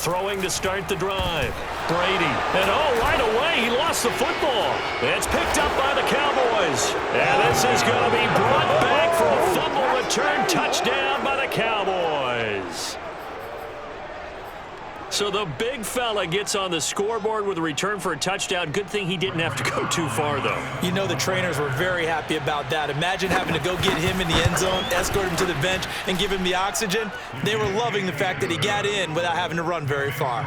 Throwing to start the drive. Brady. And right away, he lost the football. It's picked up by the Cowboys. And this is going to be brought back for a fumble return touchdown by the Cowboys. So the big fella gets on the scoreboard with a return for a touchdown. Good thing he didn't have to go too far, though. You know the trainers were very happy about that. Imagine having to go get him in the end zone, escort him to the bench, and give him the oxygen. They were loving the fact that he got in without having to run very far.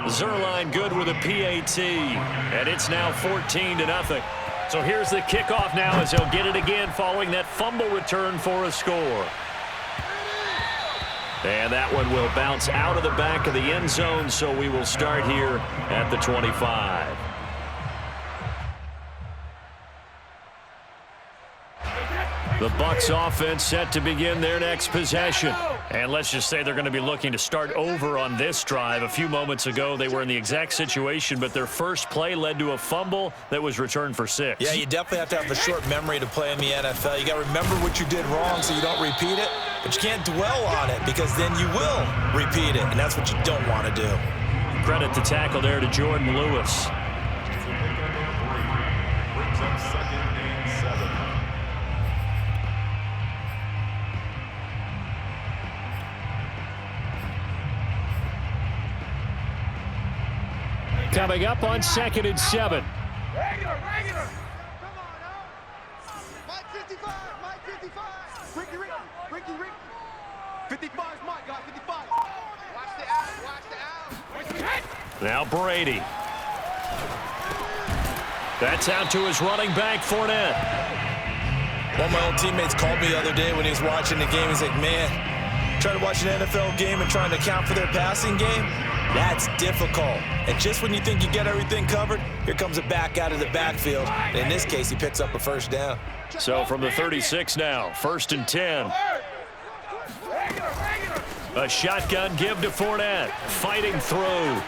Zerline good with a PAT, and it's now 14-0. So here's the kickoff now as he'll get it again following that fumble return for a score. And that one will bounce out of the back of the end zone, so we will start here at the 25. The Bucs offense set to begin their next possession. And let's just say they're going to be looking to start over on this drive. A few moments ago, they were in the exact situation, but their first play led to a fumble that was returned for 6. Yeah, you definitely have to have a short memory to play in the NFL. You got to remember what you did wrong so you don't repeat it, but you can't dwell on it because then you will repeat it, and that's what you don't want to do. Credit the tackle there to Jordan Lewis. Coming up on 2nd and 7. Regular. Come on now. Mike 55. Mike 55. Ricky. 55 is Mike, guys. 55. Watch the out. Now Brady. That's out to his running back, Fournette. One of my old teammates called me the other day when he was watching the game. He's like, man, trying to watch an NFL game and trying to account for their passing game, that's difficult. And just when you think you get everything covered, here comes a back out of the backfield. And in this case, he picks up a first down. So from the 36 now, 1st and 10. A shotgun give to Fournette. Fighting through.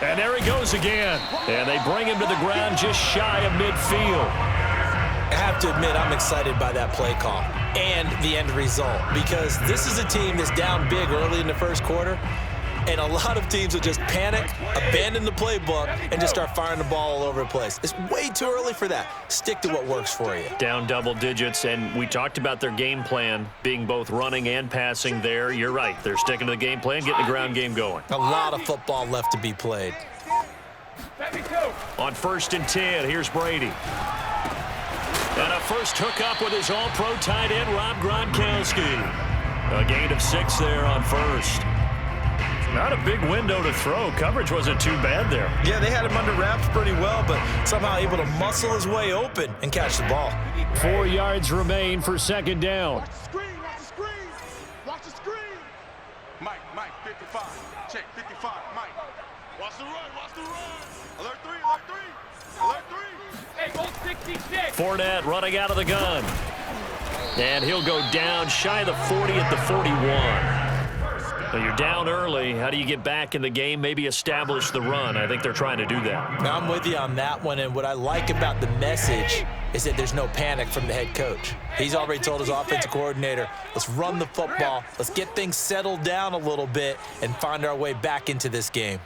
And there he goes again. And they bring him to the ground just shy of midfield. I have to admit, I'm excited by that play call and the end result because this is a team that's down big early in the first quarter, and a lot of teams will just panic, abandon the playbook, and just start firing the ball all over the place. It's way too early for that. Stick to what works for you. Down double digits, and we talked about their game plan being both running and passing there. You're right. They're sticking to the game plan, getting the ground game going. A lot of football left to be played. On 1st and 10, here's Brady. And a first hookup with his all-pro tight end, Rob Gronkowski. A gain of 6 there on 1st. Not a big window to throw. Coverage wasn't too bad there. Yeah, they had him under wraps pretty well, but somehow able to muscle his way open and catch the ball. 4 yards remain for 2nd down. Watch the screen. Mike, 55. Check, 55, Mike. Watch the run. Alert 3. Hey, goal 66. Fournette running out of the gun. And he'll go down shy of the 40 at the 41. So you're down early. How do you get back in the game? Maybe establish the run. I think they're trying to do that. Now, I'm with you on that one, and what I like about the message is that there's no panic from the head coach. He's already told his offensive coordinator, let's run the football, let's get things settled down a little bit and find our way back into this game.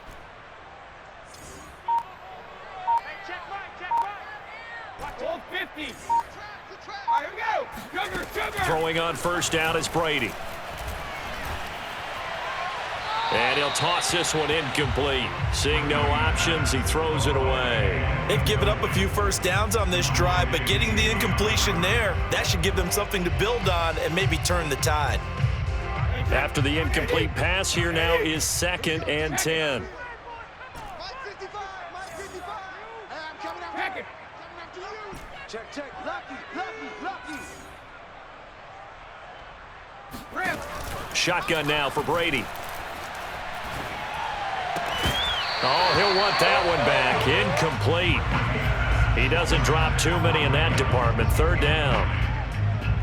Throwing on 1st down is Brady. And he'll toss this one incomplete. Seeing no options, he throws it away. They've given up a few first downs on this drive, but getting the incompletion there, that should give them something to build on and maybe turn the tide. After the incomplete pass, here now is 2nd and 10. Mike 55. Hey, I'm coming after you. Check. Lucky. Shotgun now for Brady. Oh, he'll want that one back. Incomplete. He doesn't drop too many in that department. 3rd down.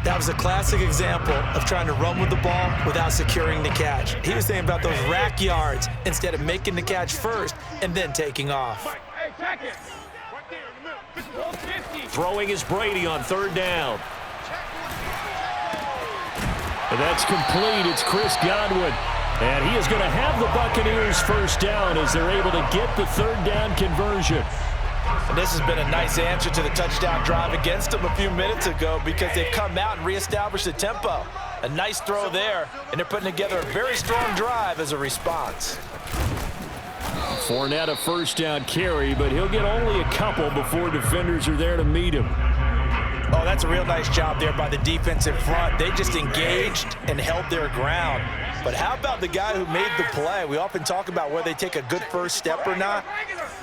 That was a classic example of trying to run with the ball without securing the catch. He was thinking about those rack yards instead of making the catch first and then taking off. Throwing is Brady on 3rd down. And that's complete. It's Chris Godwin. And he is going to have the Buccaneers first down as they're able to get the third down conversion. And this has been a nice answer to the touchdown drive against them a few minutes ago because they've come out and reestablished the tempo. A nice throw there, and they're putting together a very strong drive as a response. Fournette a first down carry, but he'll get only a couple before defenders are there to meet him. Oh, that's a real nice job there by the defense in front. They just engaged and held their ground. But how about the guy who made the play? We often talk about whether they take a good first step or not.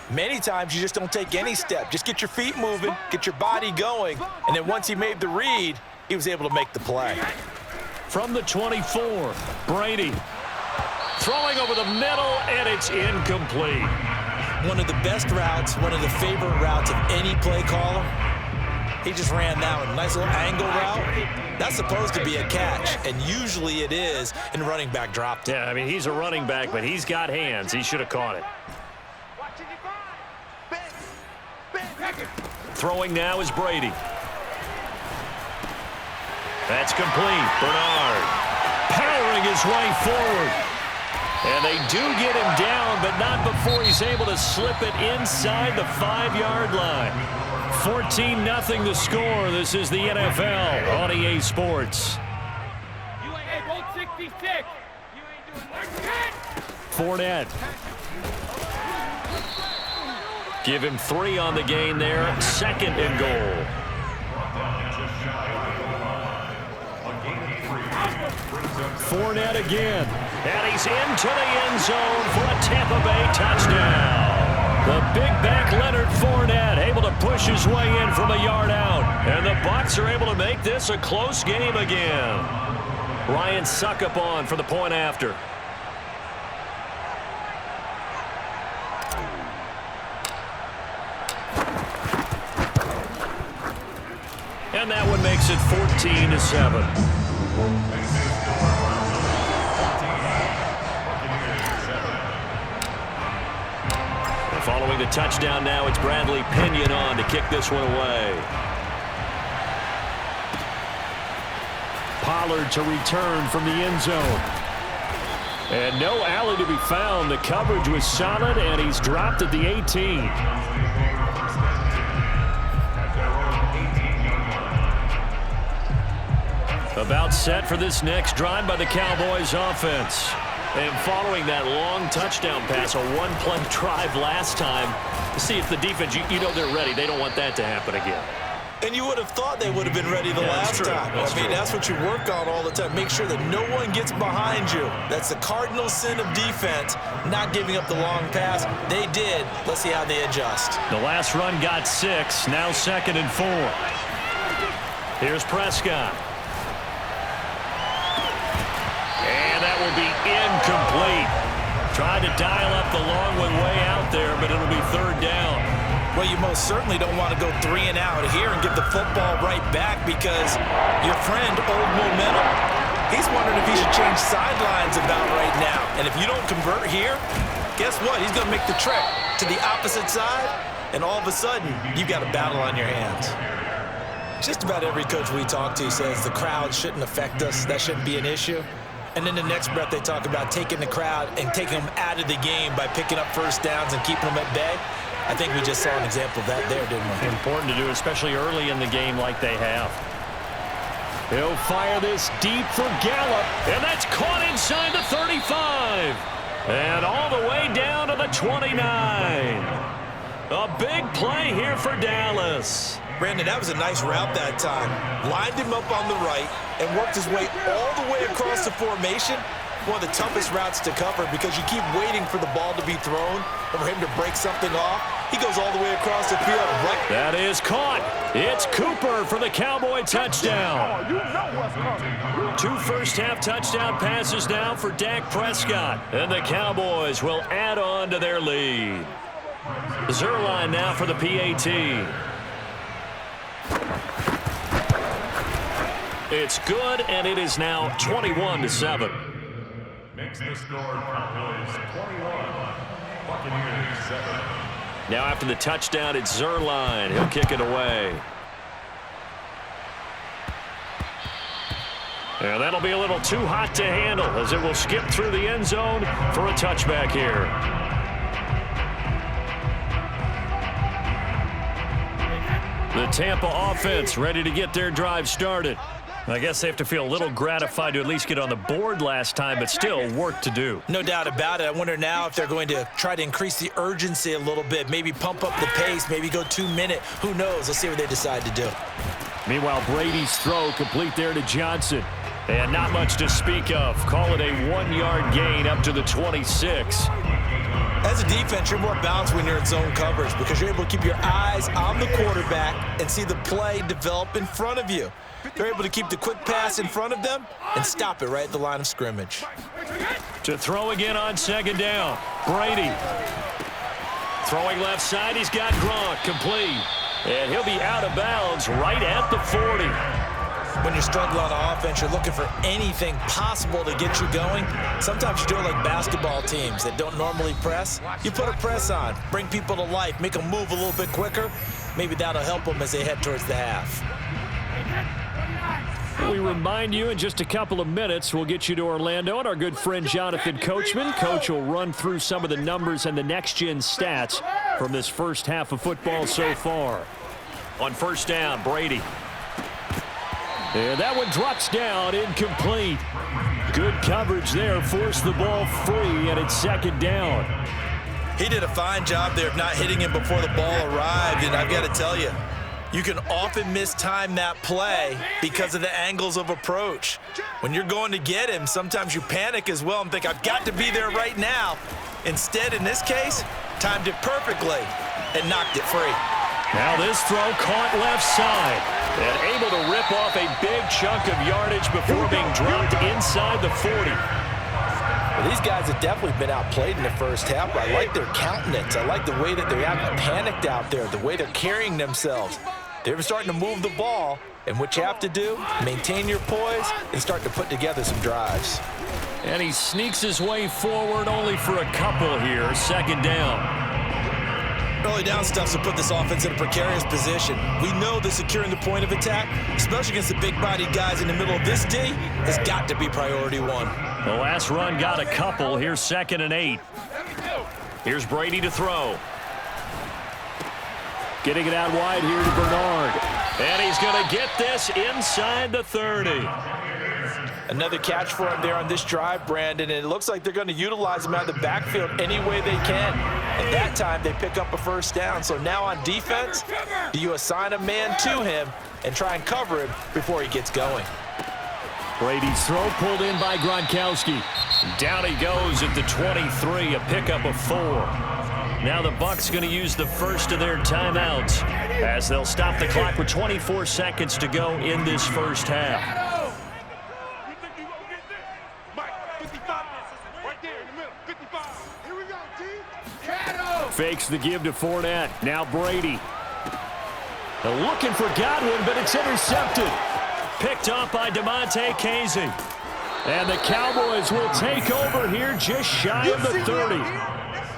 Many times you just don't take any step. Just get your feet moving, get your body going, and then once he made the read, he was able to make the play. From the 24, Brady throwing over the middle, and it's incomplete. One of the best routes, one of the favorite routes of any play caller. He just ran that one. Nice little angle route. That's supposed to be a catch, and usually it is, and running back dropped it. Yeah, I mean, he's a running back, but he's got hands. He should have caught it. Throwing now is Brady. That's complete. Bernard powering his way forward. And they do get him down, but not before he's able to slip it inside the 5-yard line. 14-0 the score. This is the NFL on EA Sports. Fournette. Give him 3 on the gain there. 2nd and goal. Fournette again. And he's into the end zone for a Tampa Bay touchdown. The big back Leonard Fournette able to push his way in from a yard out. And the Bucs are able to make this a close game again. Ryan Suckup on for the point after. And that one makes it 14-7. Following the touchdown now, it's Bradley Pinion on to kick this one away. Pollard to return from the end zone. And no alley to be found. The coverage was solid, and he's dropped at the 18. About set for this next drive by the Cowboys offense. And following that long touchdown pass, a one-play drive last time, to see if the defense, you know they're ready. They don't want that to happen again. And you would have thought they would have been ready the last time. That's what you work on all the time. Make sure that no one gets behind you. That's the cardinal sin of defense, not giving up the long pass. They did. Let's see how they adjust. The last run got 6, now 2nd and 4. Here's Prescott. And that will be incomplete. Tried to dial up the long one way out there, but it'll be 3rd down. Well, you most certainly don't want to go 3 and out here and give the football right back because your friend, Old Momentum, he's wondering if he should change sidelines about right now. And if you don't convert here, guess what? He's going to make the trek to the opposite side, and all of a sudden, you've got a battle on your hands. Just about every coach we talk to says the crowd shouldn't affect us. That shouldn't be an issue. And then the next breath they talk about taking the crowd and taking them out of the game by picking up first downs and keeping them at bay. I think we just saw an example of that there, didn't we? Important to do, especially early in the game like they have. He'll fire this deep for Gallup, and that's caught inside the 35. And all the way down to the 29. A big play here for Dallas. Brandon, that was a nice route that time. Lined him up on the right and worked his way all the way across the formation. One of the toughest routes to cover because you keep waiting for the ball to be thrown or for him to break something off. He goes all the way across the field. Right. That is caught. It's Cooper for the Cowboy touchdown. 2 first-half touchdown passes now for Dak Prescott. And the Cowboys will add on to their lead. Zerline now for the PAT. It's good, and it is now 21-7. Makes the score Cowboys 21, Buccaneers 7. Now after the touchdown, it's Zerline. He'll kick it away. And that'll be a little too hot to handle as it will skip through the end zone for a touchback here. The Tampa offense ready to get their drive started. I guess they have to feel a little gratified to at least get on the board last time, but still work to do. No doubt about it. I wonder now if they're going to try to increase the urgency a little bit, maybe pump up the pace, maybe go 2 minute. Who knows? Let's see what they decide to do. Meanwhile, Brady's throw complete there to Johnson. And not much to speak of. Call it a 1-yard gain up to the 26. As a defense, you're more balanced when you're in zone coverage because you're able to keep your eyes on the quarterback and see the play develop in front of you. They're able to keep the quick pass in front of them and stop it right at the line of scrimmage. To throw again on second down. Brady. Throwing left side, he's got Gronk complete. And he'll be out of bounds right at the 40. When you're struggling on offense, you're looking for anything possible to get you going. Sometimes you do it like basketball teams that don't normally press. You put a press on, bring people to life, make them move a little bit quicker. Maybe that'll help them as they head towards the half. We remind you in just a couple of minutes, we'll get you to Orlando and our good friend Jonathan Coachman. Coach will run through some of the numbers and the next-gen stats from this first half of football so far. On first down, Brady. And that one drops down, incomplete. Good coverage there, forced the ball free, and it's second down. He did a fine job there of not hitting him before the ball arrived, and I've got to tell you, you can often mistime that play because of the angles of approach. When you're going to get him, sometimes you panic as well and think, I've got to be there right now. Instead, in this case, timed it perfectly and knocked it free. Now this throw caught left side and able to rip off a big chunk of yardage before being dropped inside the 40. Well, these guys have definitely been outplayed in the first half, but I like their countenance. I like the way that they haven't panicked out there, the way they're carrying themselves. They're starting to move the ball, and what you have to do, maintain your poise and start to put together some drives. And he sneaks his way forward only for a couple here, second down. Early down stuff to put this offense in a precarious position. We know that securing the point of attack, especially against the big-bodied guys in the middle of this D, has got to be priority one. The last run got a couple. Here's 2nd and 8. Here's Brady to throw. Getting it out wide here to Bernard. And he's going to get this inside the 30. Another catch for him there on this drive, Brandon, and it looks like they're going to utilize him out of the backfield any way they can. And that time, they pick up a first down. So now on defense, do you assign a man to him and try and cover him before he gets going? Brady's throw pulled in by Gronkowski. Down he goes at the 23, a pickup of 4. Now the Bucs going to use the first of their timeouts as they'll stop the clock with 24 seconds to go in this first half. Fakes the give to Fournette. Now Brady. They're looking for Godwin, but it's intercepted. Picked up by DeMonte Casey. And the Cowboys will take over here just shy of the 30.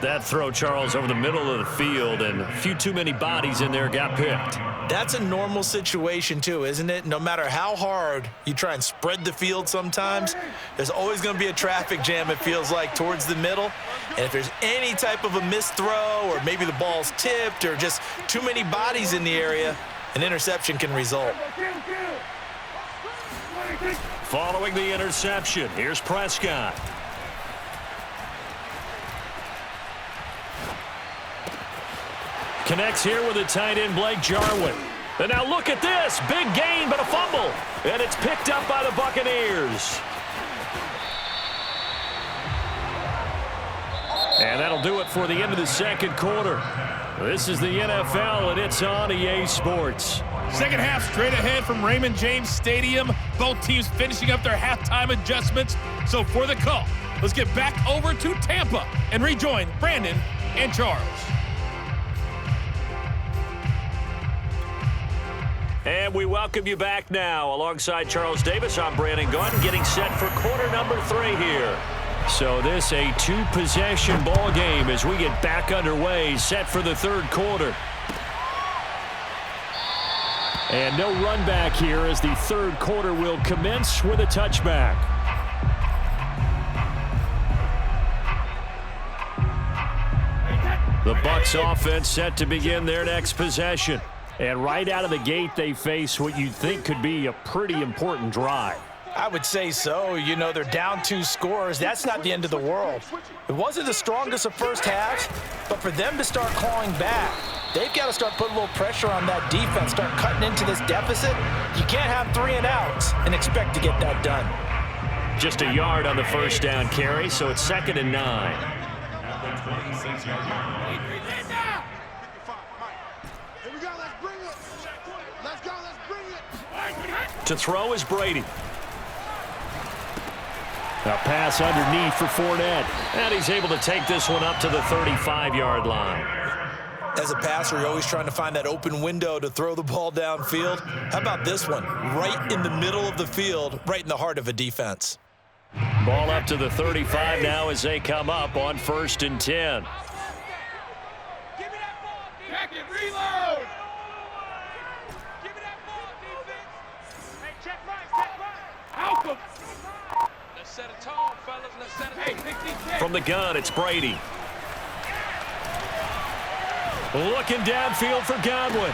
That throw, Charles, over the middle of the field, and a few too many bodies in there got picked. That's a normal situation, too, isn't it? No matter how hard you try and spread the field sometimes, there's always going to be a traffic jam, it feels like, towards the middle. And if there's any type of a missed throw or maybe the ball's tipped or just too many bodies in the area, an interception can result. Following the interception, here's Prescott. Connects here with the tight end, Blake Jarwin. And now look at this. Big gain, but a fumble. And it's picked up by the Buccaneers. And that'll do it for the end of the second quarter. This is the NFL, and it's on EA Sports. Second half straight ahead from Raymond James Stadium. Both teams finishing up their halftime adjustments. So for the call, let's get back over to Tampa and rejoin Brandon and Charles. And we welcome you back now. Alongside Charles Davis, I'm Brandon Gunn, getting set for quarter number 3 here. So this a 2-possession ball game as we get back underway, set for the third quarter. And no run back here as the third quarter will commence with a touchback. The Bucs offense set to begin their next possession. And right out of the gate, they face what you'd think could be a pretty important drive. I would say so. You know, they're down 2 scores. That's not the end of the world. It wasn't the strongest of first halves, but for them to start clawing back, they've got to start putting a little pressure on that defense, start cutting into this deficit. You can't have 3 and outs and expect to get that done. Just a yard on the first down carry, so it's 2nd and 9. To throw is Brady. A pass underneath for Fournette. And he's able to take this one up to the 35-yard line. As a passer, you're always trying to find that open window to throw the ball downfield. How about this one? Right in the middle of the field, right in the heart of a defense. Ball up to the 35 now as they come up on 1st and 10. Give me that ball, defense. Check it, reload. Give me that ball, defense. Hey, check mine. Help him. Let's set a tone, fellas. Let's set a tone. Hey, from the gun, it's Brady. Looking downfield for Godwin.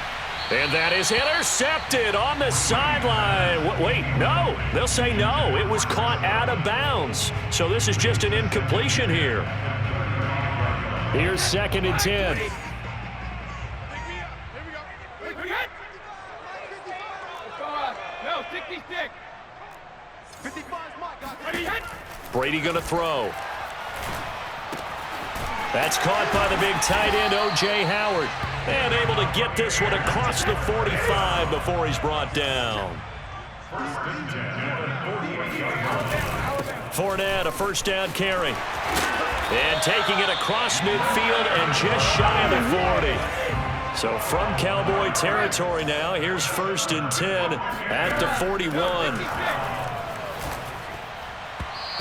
And that is intercepted on the sideline. Wait, no. They'll say no. It was caught out of bounds. So this is just an incompletion here. Here's 2nd and 10. Brady going to throw. That's caught by the big tight end, O.J. Howard. And able to get this one across the 45 before he's brought down. Fournette, a first down carry. And taking it across midfield and just shy of the 40. So from Cowboy territory now, here's 1st and 10 at the 41.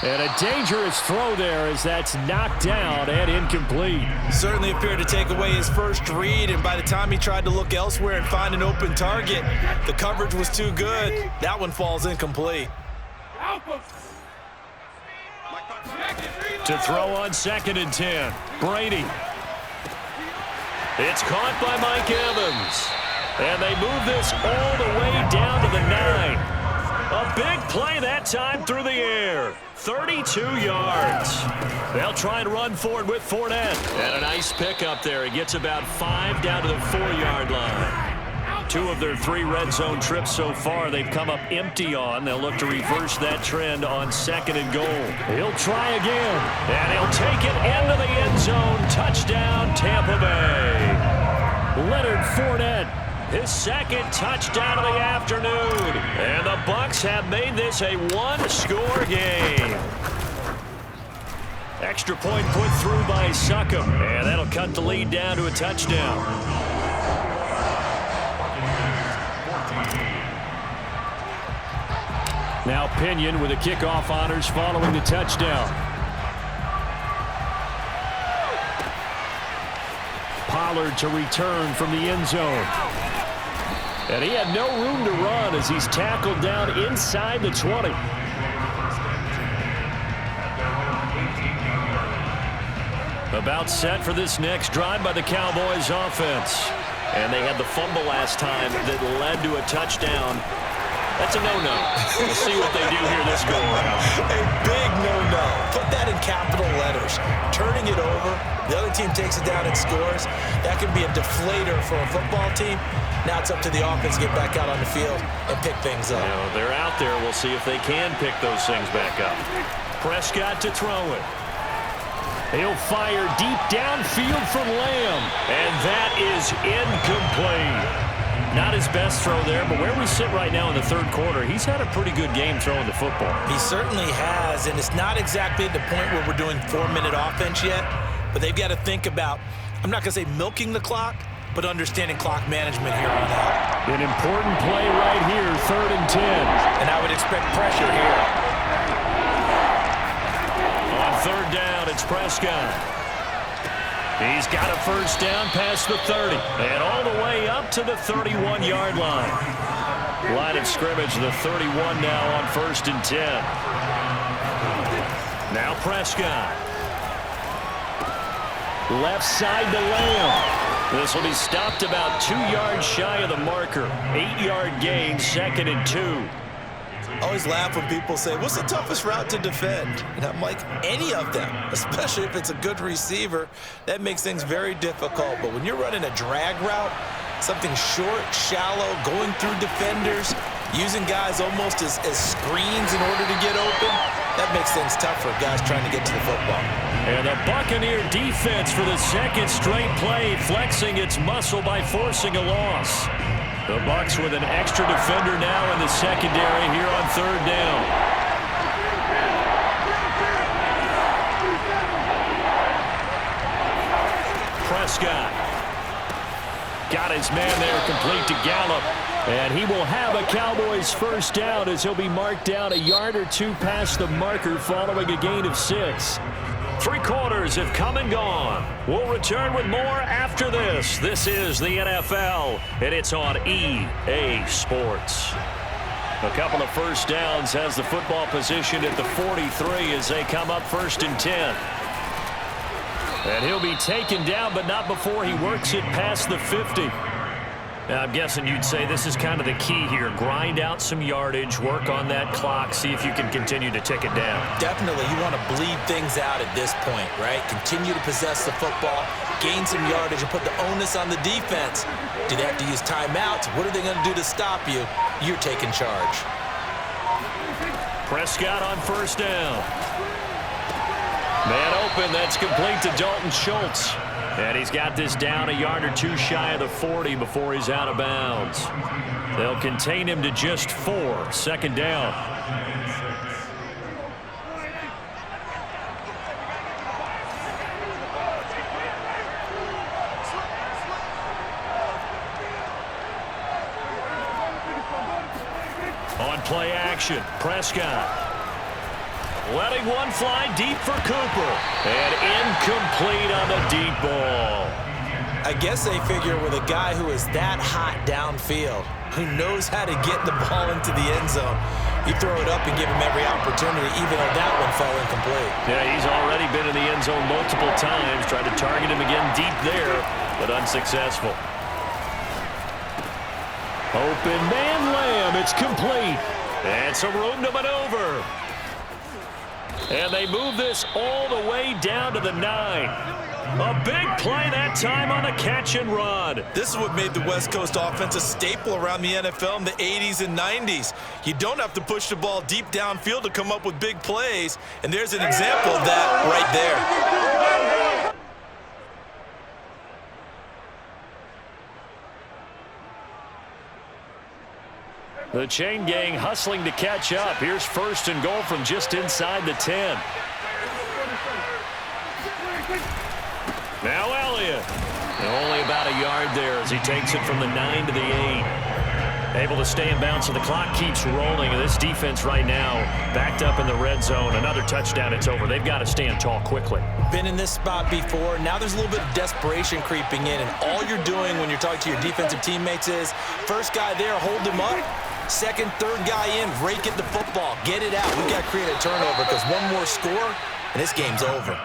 And a dangerous throw there as that's knocked down and incomplete. Certainly appeared to take away his first read, and by the time he tried to look elsewhere and find an open target, the coverage was too good. That one falls incomplete. To throw on 2nd and 10, Brady. It's caught by Mike Evans. And they move this all the way down to the 9. A big play that time through the air. 32 yards. They'll try and run forward with Fournette. And a nice pickup there. He gets about 5 down to the 4-yard line. 2 of their 3 red zone trips so far they've come up empty on. They'll look to reverse that trend on 2nd and goal. He'll try again. And he'll take it into the end zone. Touchdown, Tampa Bay. Leonard Fournette. His 2nd touchdown of the afternoon. And the Bucs have made this a 1-score game. Extra point put through by Succop. And that'll cut the lead down to a touchdown. Now Pinion with the kickoff honors following the touchdown. Pollard to return from the end zone. And he had no room to run as he's tackled down inside the 20. About set for this next drive by the Cowboys offense. And they had the fumble last time that led to a touchdown. That's a no-no. We'll see what they do here this go-around. A big no-no. Put that in capital letters. Turning it over, the other team takes it down and scores. That can be a deflator for a football team. Now it's up to the offense to get back out on the field and pick things up. You know, they're out there. We'll see if they can pick those things back up. Prescott to throw it. He'll fire deep downfield from Lamb. And that is incomplete. Not his best throw there, but where we sit right now in the third quarter, he's had a pretty good game throwing the football. He certainly has, and it's not exactly the point where we're doing 4-minute offense yet, but they've got to think about, I'm not going to say milking the clock, but understanding clock management here on out. An important play right here, 3rd and 10. And I would expect pressure here. On 3rd down, it's Prescott. He's got a first down past the 30 and all the way up to the 31-yard line. Line of scrimmage, the 31 now on 1st and 10. Now Prescott. Left side to Lamb. This will be stopped about 2 yards shy of the marker. 8-yard gain, 2nd and 2. I always laugh when people say, what's the toughest route to defend? And I'm like, any of them, especially if it's a good receiver. That makes things very difficult. But when you're running a drag route, something short, shallow, going through defenders, using guys almost as screens in order to get open, that makes things tough for guys trying to get to the football. And the Buccaneer defense for the 2nd straight play, flexing its muscle by forcing a loss. The Bucs with an extra defender now in the secondary here on 3rd down. Prescott got his man there, complete to Gallup. And he will have a Cowboys first down as he'll be marked down a yard or 2 past the marker following a gain of 6. 3 quarters have come and gone. We'll return with more after this. This is the NFL, and it's on EA Sports. A couple of first downs has the football position at the 43 as they come up 1st and 10. And he'll be taken down, but not before he works it past the 50. Now, I'm guessing you'd say this is kind of the key here. Grind out some yardage, work on that clock, see if you can continue to tick it down. Definitely. You want to bleed things out at this point, right? Continue to possess the football, gain some yardage, and put the onus on the defense. Do they have to use timeouts? What are they going to do to stop you? You're taking charge. Prescott on first down. Man open, that's complete to Dalton Schultz. And he's got this down a yard or 2 shy of the 40 before he's out of bounds. They'll contain him to just 4. 2nd down. On play action, Prescott. Letting one fly deep for Cooper. And incomplete on the deep ball. I guess they figure with a guy who is that hot downfield, who knows how to get the ball into the end zone, you throw it up and give him every opportunity, even though that one fell incomplete. Yeah, he's already been in the end zone multiple times, tried to target him again deep there, but unsuccessful. Open man Lamb, it's complete. And some room to maneuver. And they move this all the way down to the 9. A big play that time on a catch and run. This is what made the West Coast offense a staple around the NFL in the 80s and 90s. You don't have to push the ball deep downfield to come up with big plays. And there's an example of that right there. The chain gang hustling to catch up. Here's 1st and goal from just inside the 10. Now Elliott. Only about a yard there as he takes it from the 9 to the 8. Able to stay in bounds, so the clock keeps rolling. And this defense right now backed up in the red zone. Another touchdown, it's over. They've got to stand tall quickly. Been in this spot before. Now there's a little bit of desperation creeping in. And all you're doing when you're talking to your defensive teammates is, first guy there, hold him up. 2nd, 3rd guy in, rake at the football. Get it out. We've got to create a turnover because one more score, and this game's over.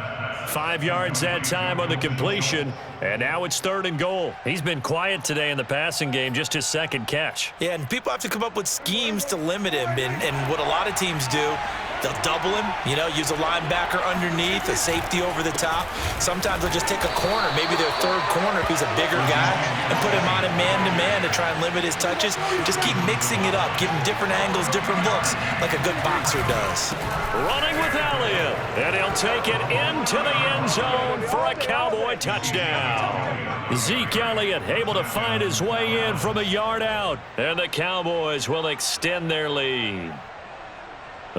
5 yards that time on the completion, and now it's 3rd and goal. He's been quiet today in the passing game, just his 2nd catch. Yeah, and people have to come up with schemes to limit him, and what a lot of teams do, they'll double him, use a linebacker underneath, a safety over the top. Sometimes they'll just take a corner, maybe their 3rd corner if he's a bigger guy, and put him on a man-to-man to try and limit his touches. Just keep mixing it up, give him different angles, different looks, like a good boxer does. Running with Elliott, and he'll take it into the end zone for a Cowboy touchdown. Zeke Elliott able to find his way in from a yard out, and the Cowboys will extend their lead.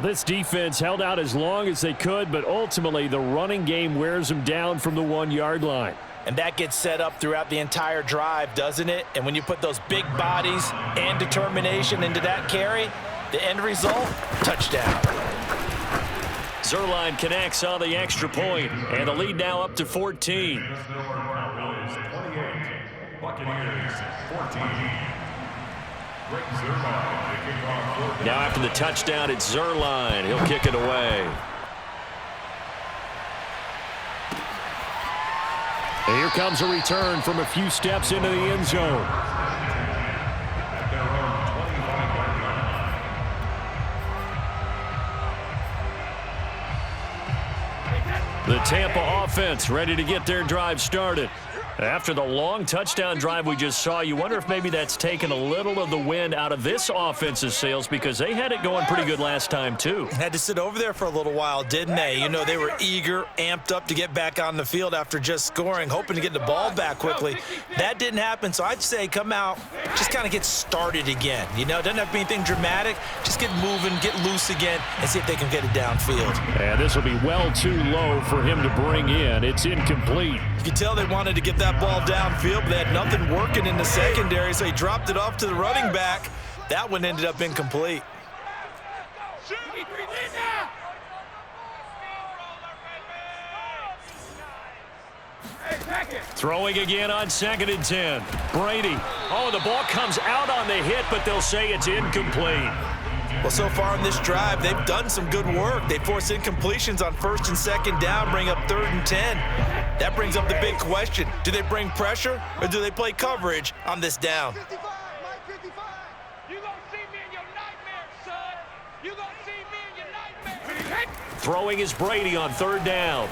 This defense held out as long as they could, but ultimately the running game wears them down from the 1-yard line. And that gets set up throughout the entire drive, doesn't it? And when you put those big bodies and determination into that carry, the end result, touchdown. Zerline connects on the extra point, and the lead now up to 14. Cowboys 28, Buccaneers 14. Rick Zerline kicking off. Now after the touchdown, it's Zerline. He'll kick it away. And here comes a return from a few steps into the end zone. At their own 25-yard line. The Tampa offense ready to get their drive started. After the long touchdown drive we just saw, you wonder if maybe that's taken a little of the wind out of this offense's sails because they had it going pretty good last time, too. Had to sit over there for a little while, didn't they? You know, they were eager, amped up to get back on the field after just scoring, hoping to get the ball back quickly. That didn't happen, so I'd say come out, just kind of get started again. You know, it doesn't have to be anything dramatic. Just get moving, get loose again, and see if they can get it downfield. And this will be well too low for him to bring in. It's incomplete. You can tell they wanted to get that ball downfield, but they had nothing working in the secondary, so he dropped it off to the running back. That one ended up incomplete. Throwing again on 2nd and 10. Brady. Oh, the ball comes out on the hit, but they'll say it's incomplete. Well, so far in this drive, they've done some good work. They force incompletions on 1st and 2nd down, bring up 3rd and 10. That brings up the big question. Do they bring pressure or do they play coverage on this down? 55, Mike 55. You gonna see me in your nightmares, son. You gonna see me in your nightmares. Throwing is Brady on 3rd down.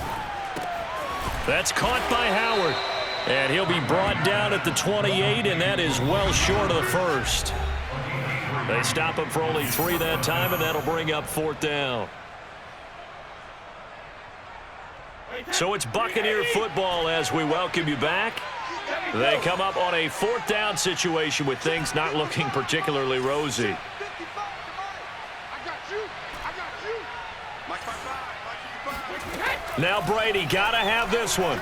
That's caught by Howard. And he'll be brought down at the 28, and that is well short of the first. They stop him for only 3 that time, and that'll bring up 4th down. So it's Buccaneer football as we welcome you back. They come up on a 4th down situation with things not looking particularly rosy. Now Brady got to have this one.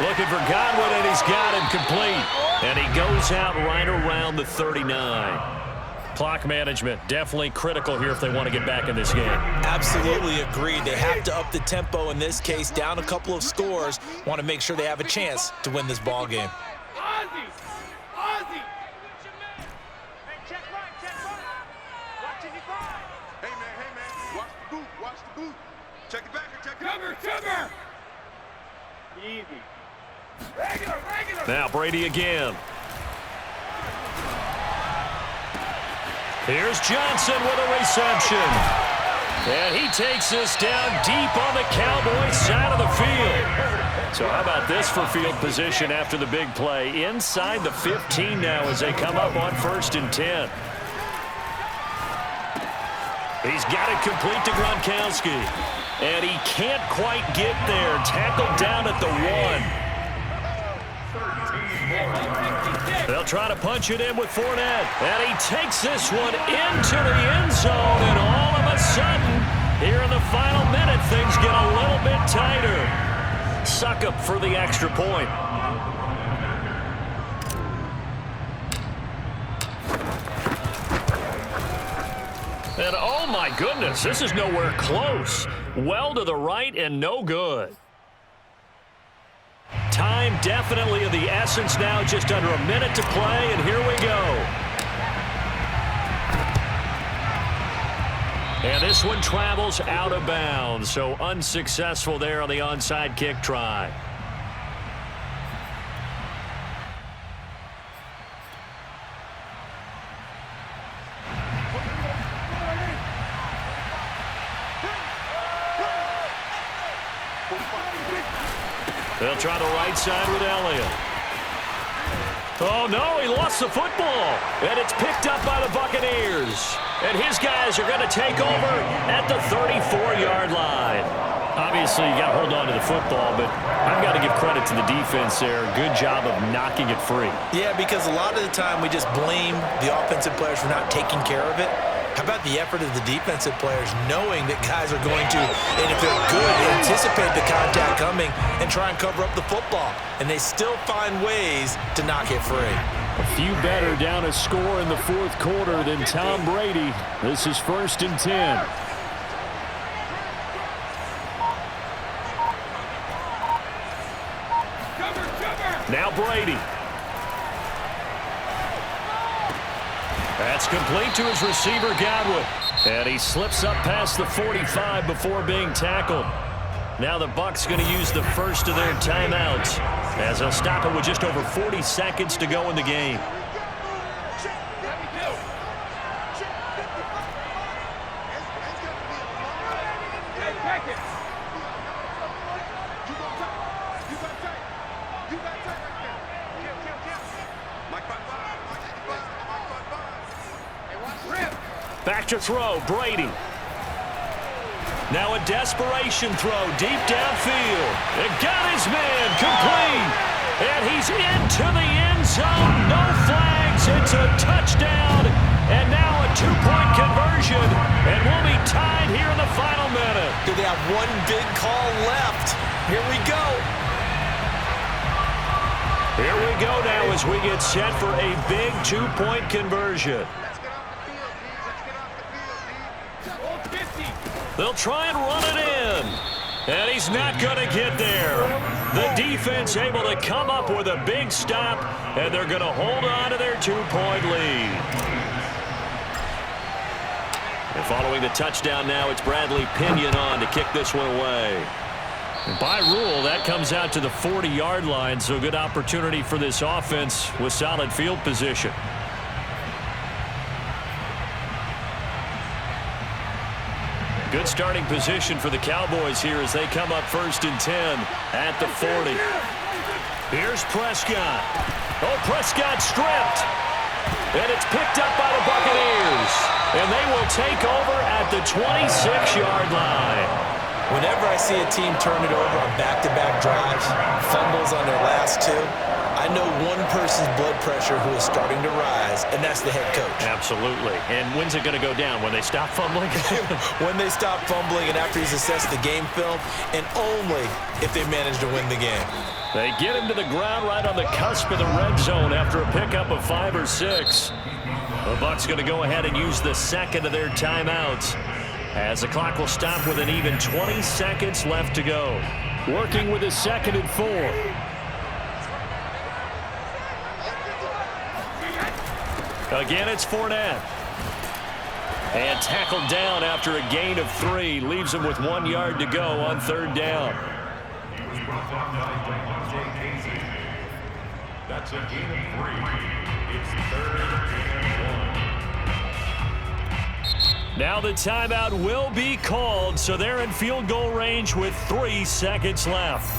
Looking for Godwin, and he's got him complete. And he goes out right around the 39. Clock management definitely critical here if they want to get back in this game. Absolutely agreed. They have to up the tempo in this case, down a couple of scores. Want to make sure they have a chance to win this ball game. Ozzy! Ozzy! Hey, check right, check right. Watch it, Hey, man, watch the boot, watch the boot. Check it back, check it back. Sugar! Easy. Regular. Now Brady again. Here's Johnson with a reception. And he takes this down deep on the Cowboys side of the field. So how about this for field position after the big play? Inside the 15 now as they come up on 1st and 10. He's got it complete to Gronkowski. And he can't quite get there. Tackled down at the 1. They'll try to punch it in with Fournette. And he takes this one into the end zone. And all of a sudden, here in the final minute, things get a little bit tighter. Suck up for the extra point. And oh my goodness, this is nowhere close. Well to the right and no good. Time definitely of the essence now, just under a minute to play, and here we go. And this one travels out of bounds, so unsuccessful there on the onside kick try. They'll try the right side with Elliott. Oh, no, he lost the football. And it's picked up by the Buccaneers. And his guys are going to take over at the 34-yard line. Obviously, you got to hold on to the football, but I've got to give credit to the defense there. Good job of knocking it free. Yeah, because a lot of the time we just blame the offensive players for not taking care of it. How about the effort of the defensive players knowing that guys are going to, and if they're good, anticipate the contact coming and try and cover up the football. And they still find ways to knock it free. A few better down a score in the 4th quarter than Tom Brady. This is 1st and 10. Now Brady. That's complete to his receiver, Godwin. And he slips up past the 45 before being tackled. Now the Bucs going to use the first of their timeouts as they'll stop it with just over 40 seconds to go in the game. Back to throw, Brady. Now a desperation throw deep downfield. It got his man complete. And he's into the end zone. No flags. It's a touchdown. And now a two-point conversion. And we'll be tied here in the final minute. Do they have one big call left? Here we go. Here we go now as we get set for a big two-point conversion. They'll try and run it in. And he's not going to get there. The defense able to come up with a big stop, and they're going to hold on to their two-point lead. And following the touchdown now, it's Bradley Pinion on to kick this one away. And by rule, that comes out to the 40-yard line, so good opportunity for this offense with solid field position. Good starting position for the Cowboys here as they come up 1st and 10 at the 40. Here's Prescott. Oh, Prescott stripped. And it's picked up by the Buccaneers. And they will take over at the 26-yard line. Whenever I see a team turn it over on back-to-back drives, fumbles on their last two, I know one person's blood pressure who is starting to rise, and that's the head coach. Absolutely. And when's it going to go down? When they stop fumbling? When they stop fumbling and after he's assessed the game film, and only if they manage to win the game. They get him to the ground right on the cusp of the red zone after a pickup of 5 or 6. The Bucs going to go ahead and use the second of their timeouts as the clock will stop with an even 20 seconds left to go. Working with his 2nd and 4. Again, it's Fournette. And tackled down after a gain of 3. Leaves him with 1 yard to go on 3rd down. That's a gain of 3. It's 3rd and 1. Now the timeout will be called, so they're in field goal range with 3 seconds left.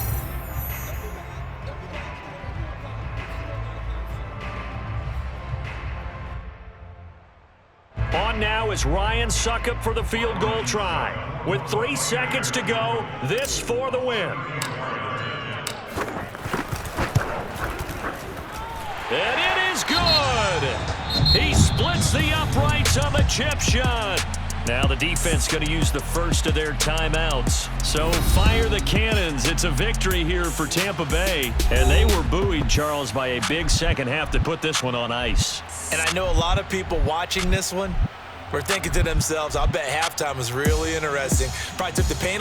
On now is Ryan Suckup for the field goal try. With 3 seconds to go, this for the win. And it is good. He splits the uprights on the chip shot. Now the defense going to use the first of their timeouts. So fire the cannons. It's a victory here for Tampa Bay. And they were buoyed, Charles, by a big second half to put this one on ice. And I know a lot of people watching this one were thinking to themselves, I bet halftime was really interesting. Probably took the pain